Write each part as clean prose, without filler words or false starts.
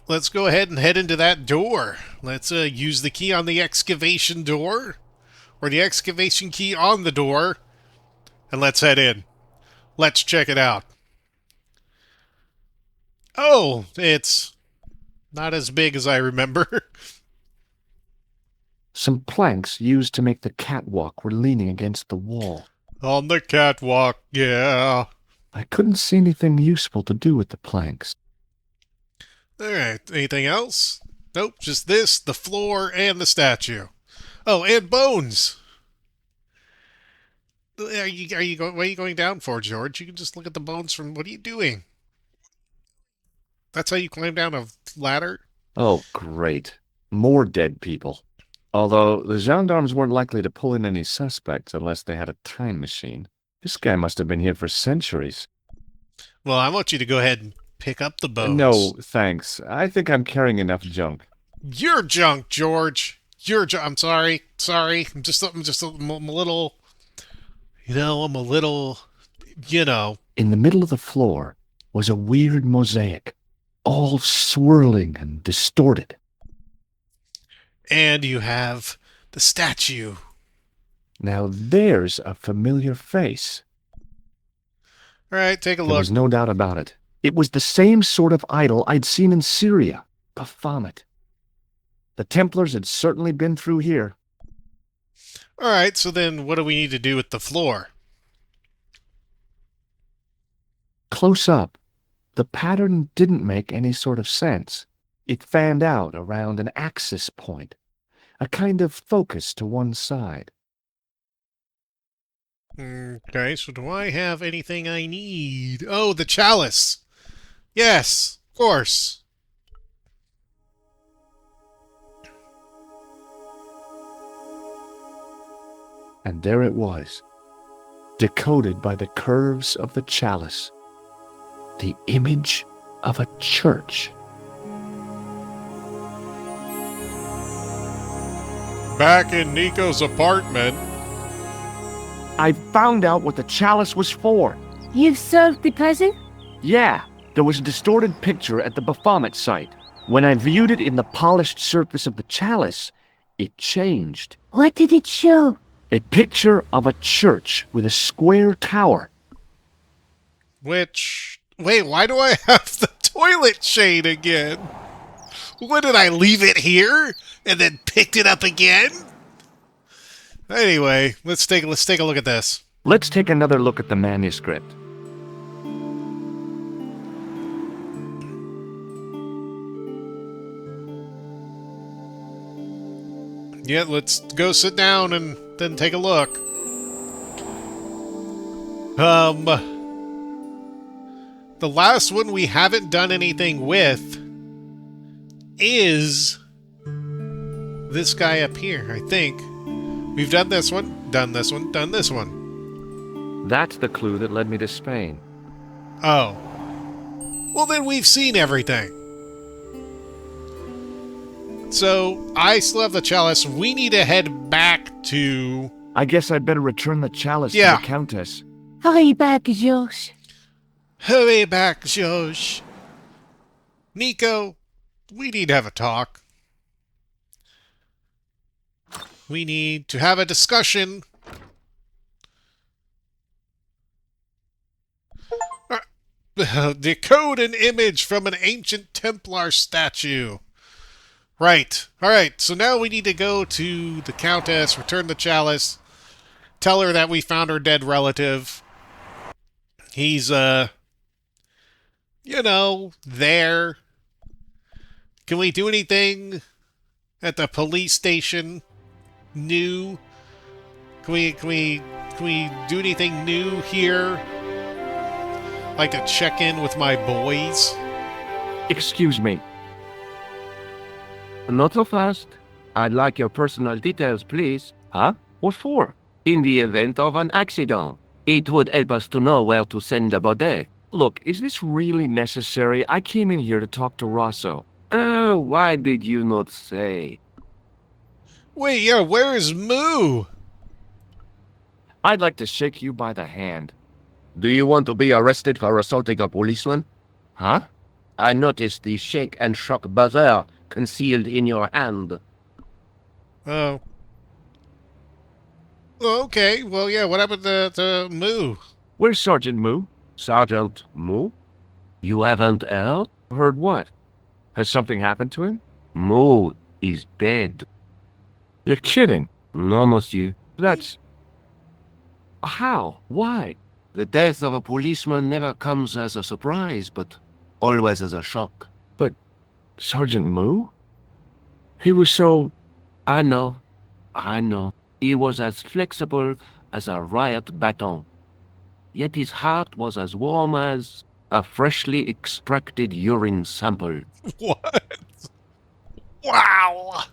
let's go ahead and head into that door. Let's use the key on the excavation door, or the excavation key on the door, and let's head in. Let's check it out. Oh, it's not as big as I remember. Some planks used to make the catwalk were leaning against the wall. On the catwalk, yeah. I couldn't see anything useful to do with the planks. Alright, anything else? Nope, just this, the floor, and the statue. Oh, and bones! What are you going down for, George? You can just look at the bones from... What are you doing? That's how you climb down a ladder? Oh, great. More dead people. Although the gendarmes weren't likely to pull in any suspects unless they had a time machine. This guy must have been here for centuries. Well, I want you to go ahead and pick up the bones. No, thanks. I think I'm carrying enough junk. You're junk, George. You're junk. I'm sorry. Sorry. I'm a little... I'm a little... In the middle of the floor was a weird mosaic, all swirling and distorted. And you have the statue. Now there's a familiar face. All right, take a There look. was no doubt about it. It was the same sort of idol I'd seen in Syria, Baphomet. The Templars had certainly been through here. All right, so then what do we need to do with the floor? Close up, the pattern didn't make any sort of sense. It fanned out around an axis point, a kind of focus to one side. Okay, so do I have anything I need? Oh, the chalice. Yes, of course. And there it was, decoded by the curves of the chalice, the image of a church. Back in Nico's apartment. I found out what the chalice was for. You've solved the puzzle? Yeah, there was a distorted picture at the Baphomet site. When I viewed it in the polished surface of the chalice, it changed. What did it show? A picture of a church with a square tower. Which... Wait, why do I have the toilet shade again? What, did I leave it here? And then picked it up again? Anyway, let's take a look at this. Let's take another look at the manuscript. Yeah, let's go sit down and then take a look. The last one we haven't done anything with is this guy up here, I think. We've done this one, done this one, done this one. That's the clue that led me to Spain. Oh. Well, then we've seen everything. So, I still have the chalice. We need to head back to... I guess I'd better return the chalice to the Countess. Hurry back, George. Hurry back, George. Nico, we need to have a talk. We need to have a discussion. Decode an image from an ancient Templar statue. Right. Alright, so now we need to go to the Countess, return the chalice, tell her that we found her dead relative. He's, there. Can we do anything at the police station new? Can we do anything new here? Like to check in with my boys? Excuse me. Not so fast. I'd like your personal details, please. Huh? What for? In the event of an accident, it would help us to know where to send the body. Look, is this really necessary? I came in here to talk to Rosso. Oh, why did you not say? Wait, yeah, where is Moo? I'd like to shake you by the hand. Do you want to be arrested for assaulting a policeman? Huh? I noticed the shake and shock buzzer concealed in your hand. Oh. Okay, well, yeah, what happened to Moo? Where's Sergeant Moo? Sergeant Moo? You haven't heard? Heard what? Has something happened to him? Moo is dead. You're kidding. No, monsieur. That's... How? Why? The death of a policeman never comes as a surprise, but always as a shock. Sergeant Moo? He was so... I know. He was as flexible as a riot baton. Yet his heart was as warm as a freshly extracted urine sample. What? Wow!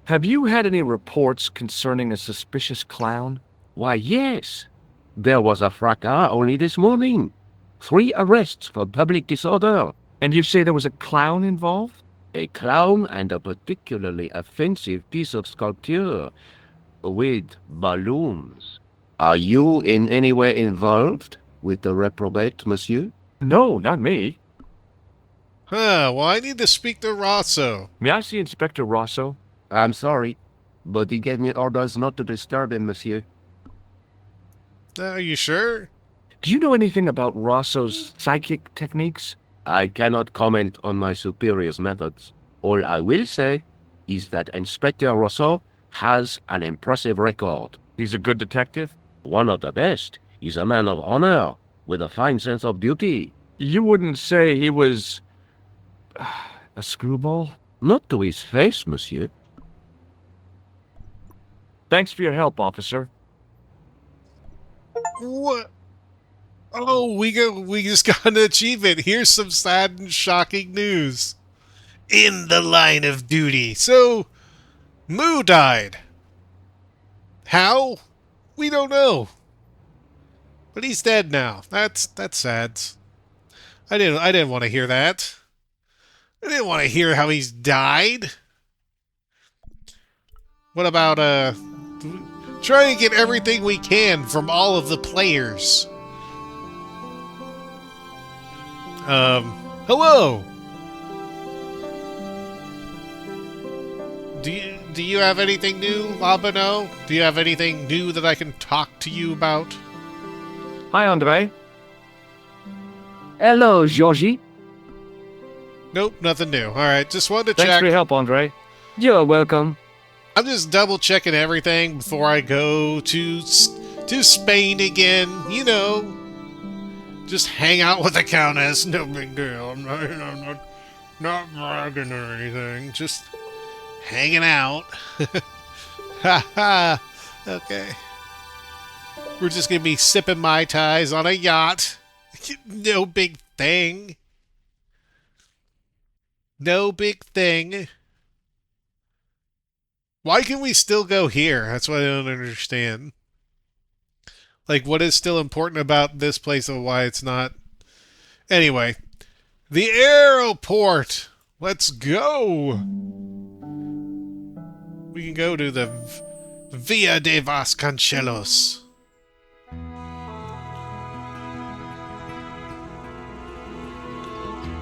Have you had any reports concerning a suspicious clown? Why, yes. There was a fracas only this morning. 3 arrests for public disorder. And you say there was a clown involved? A clown and a particularly offensive piece of sculpture with balloons. Are you in any way involved with the reprobate, monsieur? No, not me. Huh, well, I need to speak to Rosso. May I see Inspector Rosso? I'm sorry, but he gave me orders not to disturb him, monsieur. Are you sure? Do you know anything about Rosso's psychic techniques? I cannot comment on my superior's methods. All I will say is that Inspector Rosso has an impressive record. He's a good detective? One of the best. He's a man of honor, with a fine sense of duty. You wouldn't say he was... a screwball? Not to his face, monsieur. Thanks for your help, officer. What? Oh, we just got an achievement. Here's some sad and shocking news. In the line of duty. So, Moo died. How? We don't know. But he's dead now. That's sad. I didn't want to hear that. I didn't want to hear how he's died. What about try and get everything we can from all of the players. Hello. Do you have anything new, Labano? Do you have anything new that I can talk to you about? Hi, Andre. Hello, Georgie. Nope, nothing new. Alright, just wanted to Thanks check. for your help, Andre. You're welcome. I'm just double checking everything before I go to Spain again. You know, just hang out with the Countess. No big deal. I'm not bragging or anything. Just hanging out. Ha ha. Okay. We're just gonna be sipping Mai Tais on a yacht. No big thing. No big thing. Why can we still go here? That's what I don't understand. Like, what is still important about this place and why it's not? Anyway, the aeroport. Let's go. We can go to the Via de Vasconcelos.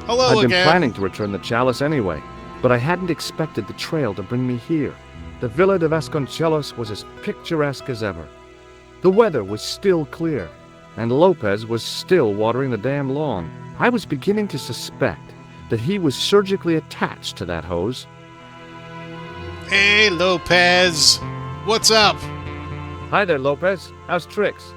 Hello I'd been again. planning to return the chalice anyway, but I hadn't expected the trail to bring me here. The Villa de Vasconcelos was as picturesque as ever. The weather was still clear, and Lopez was still watering the damn lawn. I was beginning to suspect that he was surgically attached to that hose. Hey, Lopez. What's up? Hi there, Lopez. How's tricks?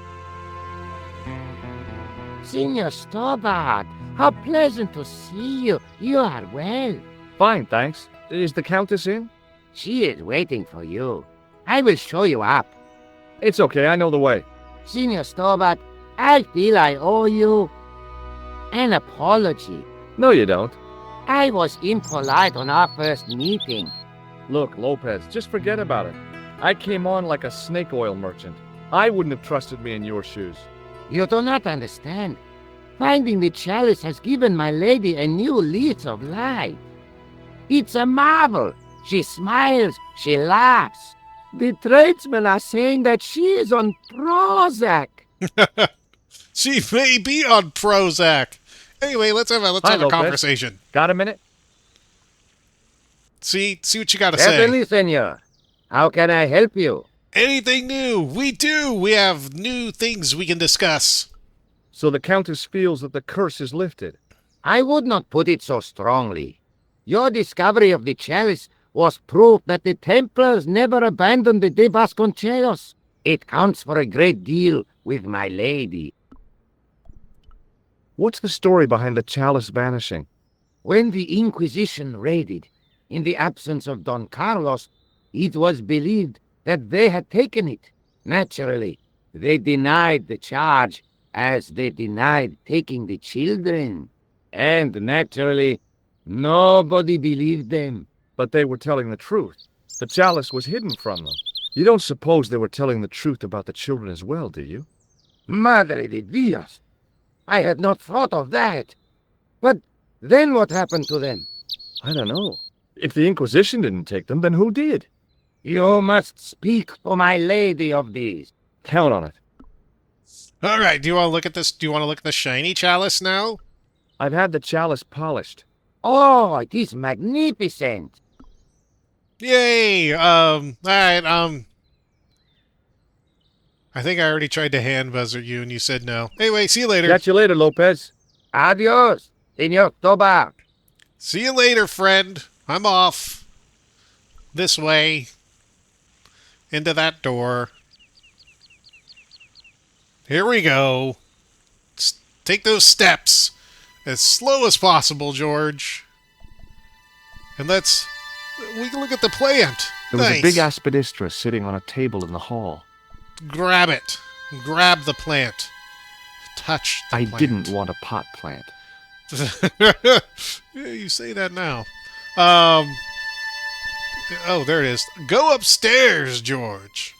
Senor Stobart, how pleasant to see you. You are well. Fine, thanks. Is the Countess in? She is waiting for you. I will show you up. It's okay, I know the way. Senor Stobart, I feel I owe you an apology. No, you don't. I was impolite on our first meeting. Look, Lopez, just forget about it. I came on like a snake oil merchant. I wouldn't have trusted me in your shoes. You do not understand. Finding the chalice has given my lady a new lease of life. It's a marvel. She smiles, she laughs. The tradesmen are saying that she is on Prozac. She may be on Prozac. Anyway, let's have a Hi, Lopez. conversation. Got a minute? See what you got to say. Certainly, senor. How can I help you? Anything new? We do. We have new things we can discuss. So the Countess feels that the curse is lifted. I would not put it so strongly. Your discovery of the chalice was proof that the Templars never abandoned the De Vasconcelos. It counts for a great deal with my lady. What's the story behind the chalice vanishing? When the Inquisition raided, in the absence of Don Carlos, it was believed that they had taken it. Naturally, they denied the charge, as they denied taking the children. And naturally, nobody believed them. But they were telling the truth. The chalice was hidden from them. You don't suppose they were telling the truth about the children as well, do you? Madre de Dios! I had not thought of that. But then what happened to them? I don't know. If the Inquisition didn't take them, then who did? You must speak to my lady of these. Count on it. All right. Do you want to look at this? Do you want to look at the shiny chalice now? I've had the chalice polished. Oh, it is magnificent. Yay! All right. I think I already tried to hand buzzer you, and you said no. Anyway, see you later. Catch you later, Lopez. Adios, Senor Tobar. See you later, friend. I'm off. This way. Into that door. Here we go. Take those steps. As slow as possible, George. And we can look at the plant. There was Nice. a big aspidistra sitting on a table in the hall. Grab it. Grab the plant. Touch the I plant. didn't want a pot plant. Yeah, you say that now. Oh, there it is. Go upstairs, George.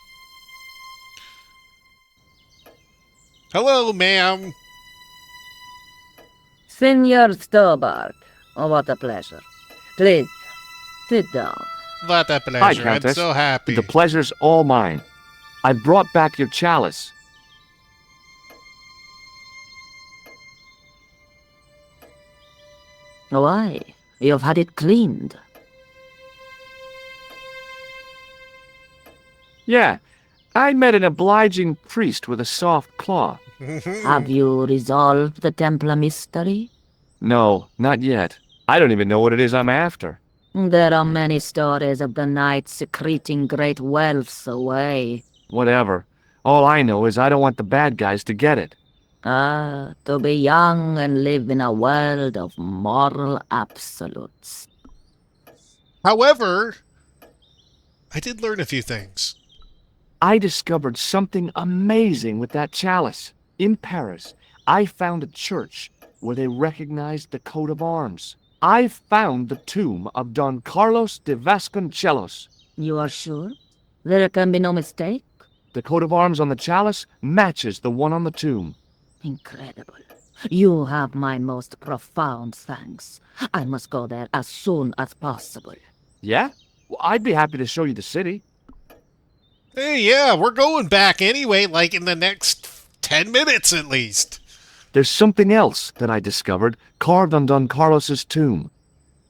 Hello, ma'am. Senor Stobart. Oh, what a pleasure. Please, sit down. What a Hi, pleasure. I'm Countess. so happy. The pleasure's all mine. I brought back your chalice. Why? You've had it cleaned. Yeah, I met an obliging priest with a soft claw. Have you resolved the Templar mystery? No, not yet. I don't even know what it is I'm after. There are many stories of the knights secreting great wealths away. Whatever. All I know is I don't want the bad guys to get it. Ah, to be young and live in a world of moral absolutes. However, I did learn a few things. I discovered something amazing with that chalice. In Paris, I found a church where they recognized the coat of arms. I found the tomb of Don Carlos de Vasconcelos. You are sure? There can be no mistake? The coat of arms on the chalice matches the one on the tomb. Incredible. You have my most profound thanks. I must go there as soon as possible. Yeah? Well, I'd be happy to show you the city. Hey, yeah, we're going back anyway, like in the next 10 minutes at least. There's something else that I discovered carved on Don Carlos's tomb.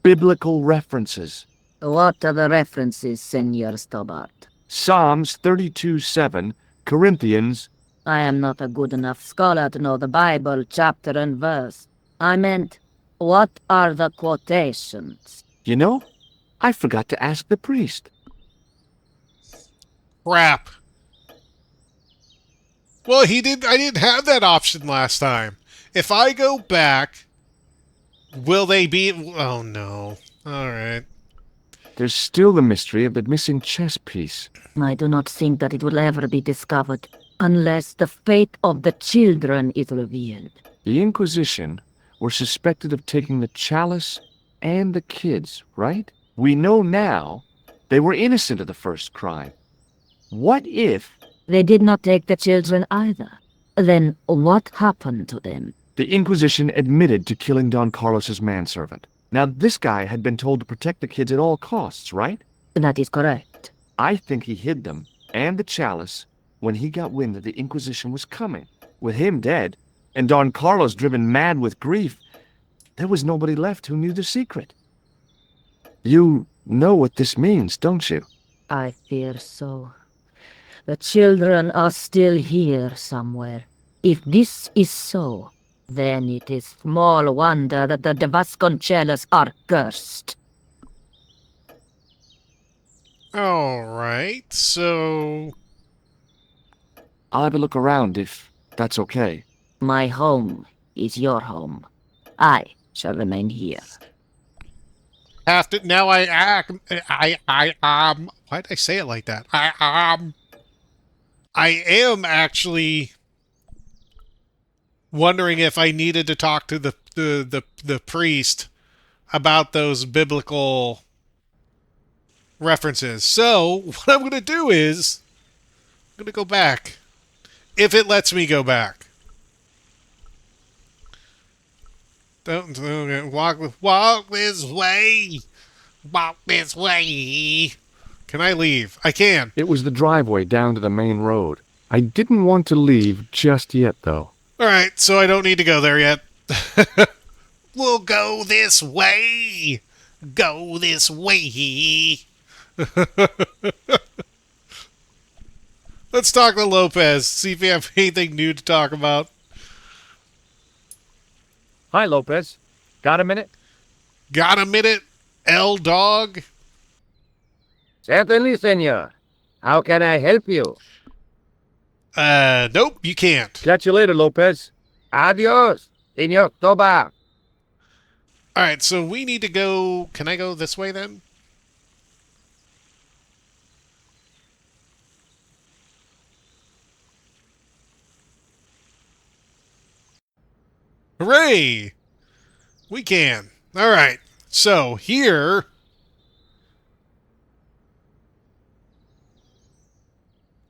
Biblical references. What are the references, Senor Stobart? Psalms 32:7, Corinthians. I am not a good enough scholar to know the Bible chapter and verse. I meant, what are the quotations? You know, I forgot to ask the priest. Crap. Well, I didn't have that option last time. If I go back, will they be... Oh, no. All right. There's still the mystery of the missing chess piece. I do not think that it will ever be discovered, unless the fate of the children is revealed. The Inquisition were suspected of taking the chalice and the kids, right? We know now they were innocent of the first crime. What if They did not take the children either. Then what happened to them? the Inquisition admitted to killing Don Carlos's manservant? Now, this guy had been told to protect the kids at all costs, right? That is correct. I think he hid them and the chalice when he got wind that the Inquisition was coming. With him dead, and Don Carlos driven mad with grief, There was nobody left who knew the secret. You know what this means, don't you? I fear so. The children are still here somewhere. If this is so, then it is small wonder that the de Vasconcelos are cursed. Alright, so... I'll have a look around if that's okay. My home is your home. I shall remain here. Have to... Now why'd I say it like that? I am actually wondering if I needed to talk to the priest about those biblical references. So, what I'm going to do is... I'm going to go back. If it lets me go back. Don't walk this way. Walk this way. Can I leave? I can. It was the driveway down to the main road. I didn't want to leave just yet, though. Alright, so I don't need to go there yet. We'll go this way. Go this way. Let's talk to Lopez. See if we have anything new to talk about. Hi, Lopez. Got a minute? Got a minute, L-Dog? Certainly, senor. How can I help you? Nope, you can't. Catch you later, Lopez. Adios, Senor Toba. Alright, so we need to go... Can I go this way, then? Hooray! We can. Alright, so here...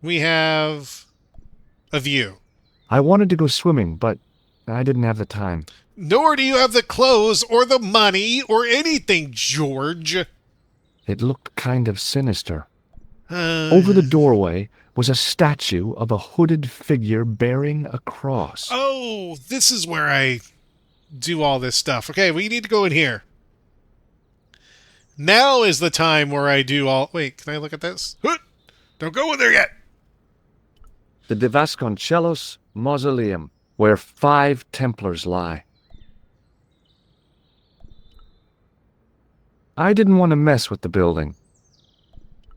we have a view. I wanted to go swimming, but I didn't have the time. Nor do you have the clothes or the money or anything, George. It looked kind of sinister. Over the doorway was a statue of a hooded figure bearing a cross. Oh, this is where I do all this stuff. Okay, we need to go in here. Now is the time where I do all... Wait, can I look at this? Don't go in there yet. The de Vasconcelos Mausoleum, where 5 Templars lie. I didn't want to mess with the building.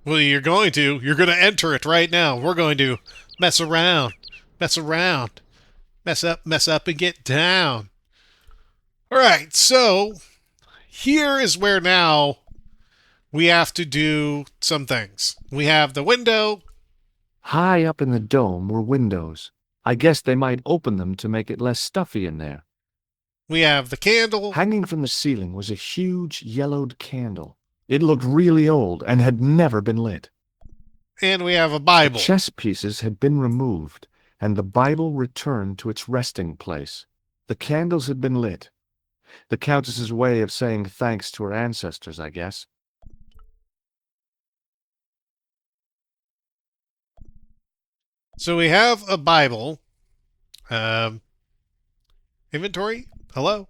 Well, you're going to. You're going to enter it right now. We're going to mess around. Mess around. Mess up, and get down. Alright, so here is where now we have to do some things. We have the window. High up in the dome were windows. I guess they might open them to make it less stuffy in there. We have the candle. Hanging from the ceiling was a huge yellowed candle. It looked really old and had never been lit. And we have a Bible. The chess pieces had been removed, and the Bible returned to its resting place. The candles had been lit. The Countess's way of saying thanks to her ancestors, I guess. So we have a Bible. Inventory? Hello?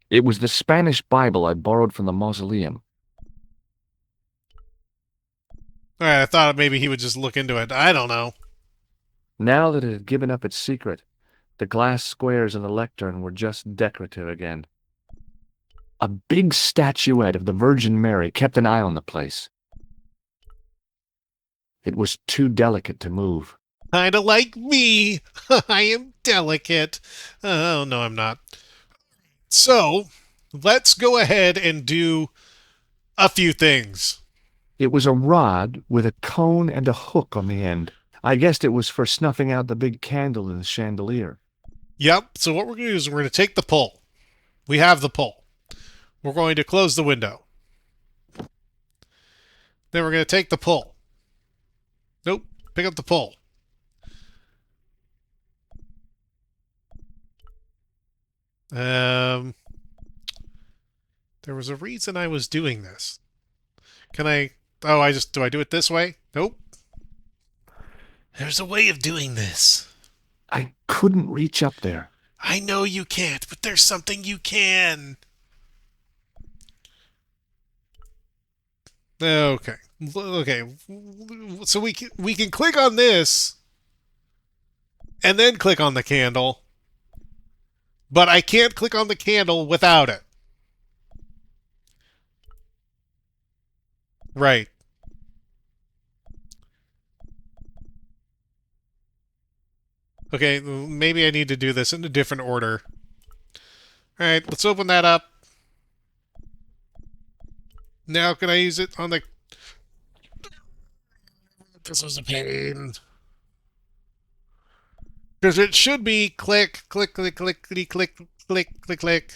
It was the Spanish Bible I borrowed from the mausoleum. Alright, I thought maybe he would just look into it. I don't know. Now that it had given up its secret, the glass squares in the lectern were just decorative again. A big statuette of the Virgin Mary kept an eye on the place. It was too delicate to move. Kinda like me. I am delicate. Oh, no, I'm not. So, let's go ahead and do a few things. It was a rod with a cone and a hook on the end. I guessed it was for snuffing out the big candle in the chandelier. Yep, so what we're going to do is we're going to take the pole. We have the pole. We're going to close the window. Then we're going to take the pole. Nope, pick up the pole. There was a reason I was doing this. Can I... Oh, do I do it this way? Nope. There's a way of doing this. I couldn't reach up there. I know you can't, but there's something you can. Okay. Okay. So we can click on this and then click on the candle. But I can't click on the candle without it. Right. Okay, maybe I need to do this in a different order. Alright, let's open that up. Now can I use it on the... This was a pain. Because it should be click, click, click, click, click, click, click, click, click.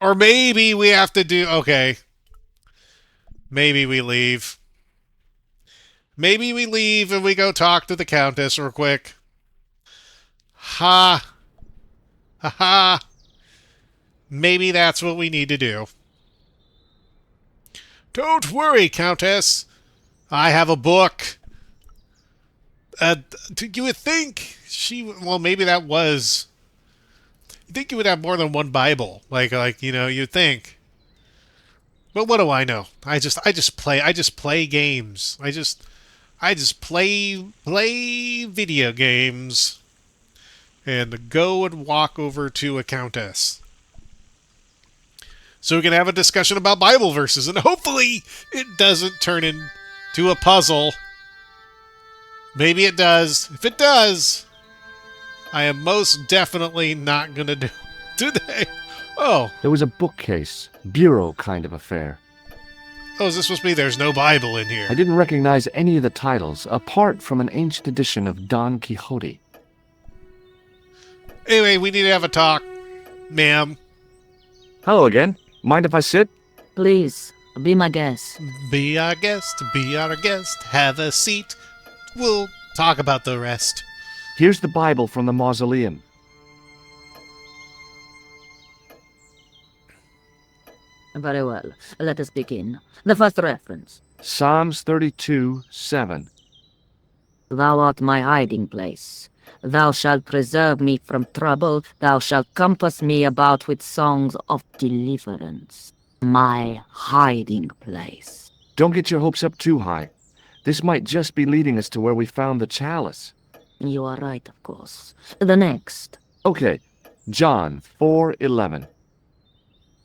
Or maybe we have to do... Okay. Maybe we leave. Maybe we leave and we go talk to the Countess real quick. Ha. Ha ha. Maybe that's what we need to do. Don't worry, Countess. I have a book. You would think she... Well, maybe that was... You think you would have more than one Bible. Like you'd think. But what do I know? I just play games. I just play video games. And go and walk over to a Countess. So we can have a discussion about Bible verses, and hopefully it doesn't turn into a puzzle. Maybe it does. If it does, I am most definitely not going to do it today. Oh. There was a bookcase, bureau kind of affair. Oh, is this supposed to be there's no Bible in here? I didn't recognize any of the titles, apart from an ancient edition of Don Quixote. Anyway, we need to have a talk, ma'am. Hello again. Mind if I sit? Please, be my guest. Be our guest, be our guest. Have a seat. We'll talk about the rest. Here's the Bible from the mausoleum. Very well. Let us begin. The first reference. Psalms 32:7. Thou art my hiding place. Thou shalt preserve me from trouble. Thou shalt compass me about with songs of deliverance. My hiding place. Don't get your hopes up too high. This might just be leading us to where we found the chalice. You are right, of course. The next. Okay, John 4:11.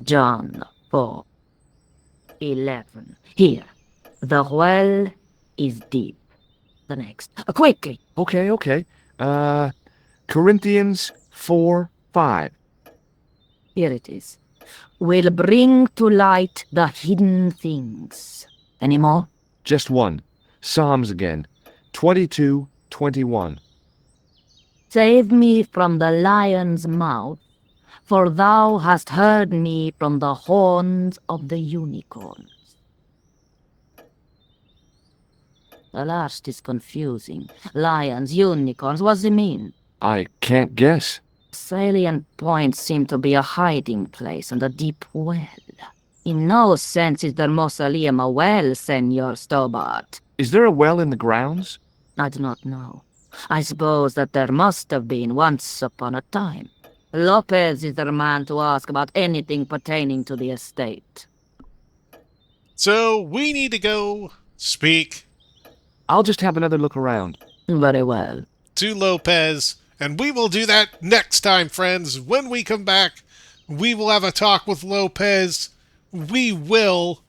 John 4:11. Here. The well is deep. The next. Quickly. Okay. Corinthians 4:5. Here it is. Will bring to light the hidden things. Any more? Just one. Psalms again. 22:21. Save me from the lion's mouth, for thou hast heard me from the horns of the unicorns. The last is confusing. Lions, unicorns, what does it mean? I can't guess. Salient points seem to be a hiding place and a deep well. In no sense is the mausoleum a well, Senor Stobart. Is there a well in the grounds? I do not know. I suppose that there must have been once upon a time. Lopez is the man to ask about anything pertaining to the estate. So we need to go speak I'll just have another look around. Very well. to Lopez, and we will do that next time, friends. When we come back, we will have a talk with Lopez. We will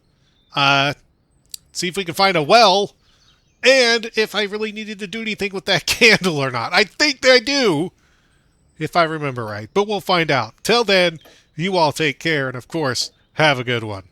see if we can find a well, and if I really needed to do anything with that candle or not. I think I do, if I remember right, but we'll find out. Till then, you all take care, and of course, have a good one.